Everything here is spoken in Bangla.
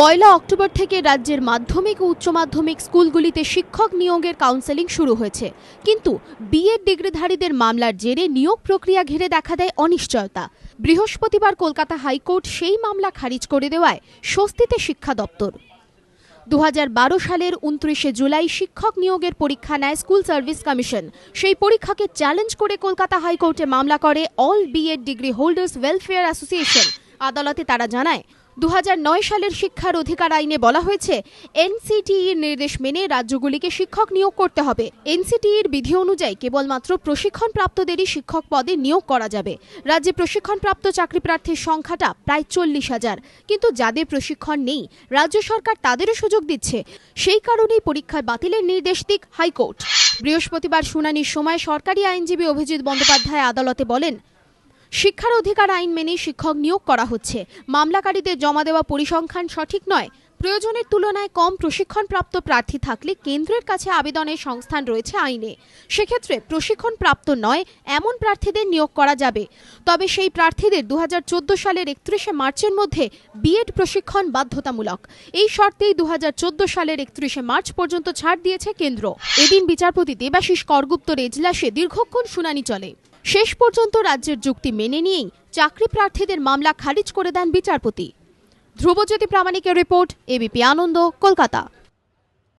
পয়লা অক্টোবর থেকে রাজ্যের মাধ্যমিক ও উচ্চ মাধ্যমিক স্কুলগুলিতে শিক্ষক নিয়োগের কাউন্সেলিং শুরু হয়েছে, কিন্তু বিএড ডিগ্রিধারীদের মামলার জেরে নিয়োগ প্রক্রিয়া ঘিরে দেখা দেয় অনিশ্চয়তা। বৃহস্পতিবার কলকাতা হাইকোর্ট সেই মামলা খারিজ করে দেওয়ায় স্বস্তিতে শিক্ষা দপ্তর। 2012 সালের 29 জুলাই শিক্ষক নিয়োগের পরীক্ষা নেয় স্কুল সার্ভিস কমিশন। সেই পরীক্ষাকে চ্যালেঞ্জ করে কলকাতা হাইকোর্টে মামলা করে all B Ed degree holders welfare association. আদালতে তারা জানায়, 2009 সালের শিক্ষার অধিকার আইনে বলা হয়েছে এনসিটিইর নির্দেশ মেনে রাজ্যগুলিকে শিক্ষক নিয়োগ করতে হবে। এনসিটিইর বিধি অনুযায়ী কেবলমাত্র প্রশিক্ষণপ্রাপ্তদেরই শিক্ষক পদে নিয়োগ করা যাবে। রাজ্যে প্রশিক্ষণপ্রাপ্ত চাকরি প্রার্থীর সংখ্যাটা প্রায় 40,000, কিন্তু যাদের প্রশিক্ষণ নেই রাজ্য সরকার তাদেরও সুযোগ দিচ্ছে। সেই কারণেই পরীক্ষা বাতিলের নির্দেশ দিক হাইকোর্ট। বৃহস্পতিবার শুনানির সময় সরকারি আইনজীবী অভিজিৎ বন্দ্যোপাধ্যায় আদালতে বলেন, শিক্ষার অধিকার আইন মেনে শিক্ষক নিয়োগ করা হচ্ছে। মামলাকারীদের জমা দেওয়া পরিসংখ্যান সঠিক নয়। প্রয়োজনের তুলনায় কম প্রশিক্ষণপ্রাপ্ত প্রার্থী থাকলে কেন্দ্রের কাছে আবেদনের সংস্থান রয়েছে আইনে। সেক্ষেত্রে প্রশিক্ষণপ্রাপ্ত নয় এমন প্রার্থীদের নিয়োগ করা যাবে। তবে সেই প্রার্থীদের 2014 সালের 31 মার্চের মধ্যে বিএড প্রশিক্ষণ বাধ্যতামূলক। এই শর্তেই 2014 সালের 31 মার্চ পর্যন্ত ছাড় দিয়েছে কেন্দ্র। এদিন বিচারপতি দেবাশিস করগুপ্তর এজলাসে দীর্ঘক্ষণ শুনানি চলে। শেষ পর্যন্ত রাজ্যের যুক্তি মেনে নিয়েই চাকরি প্রার্থীদের মামলা খারিজ করে দেন বিচারপতি। ধ্রুবজ্যোতি প্রামাণিকের রিপোর্ট, এবিপি আনন্দ, কলকাতা।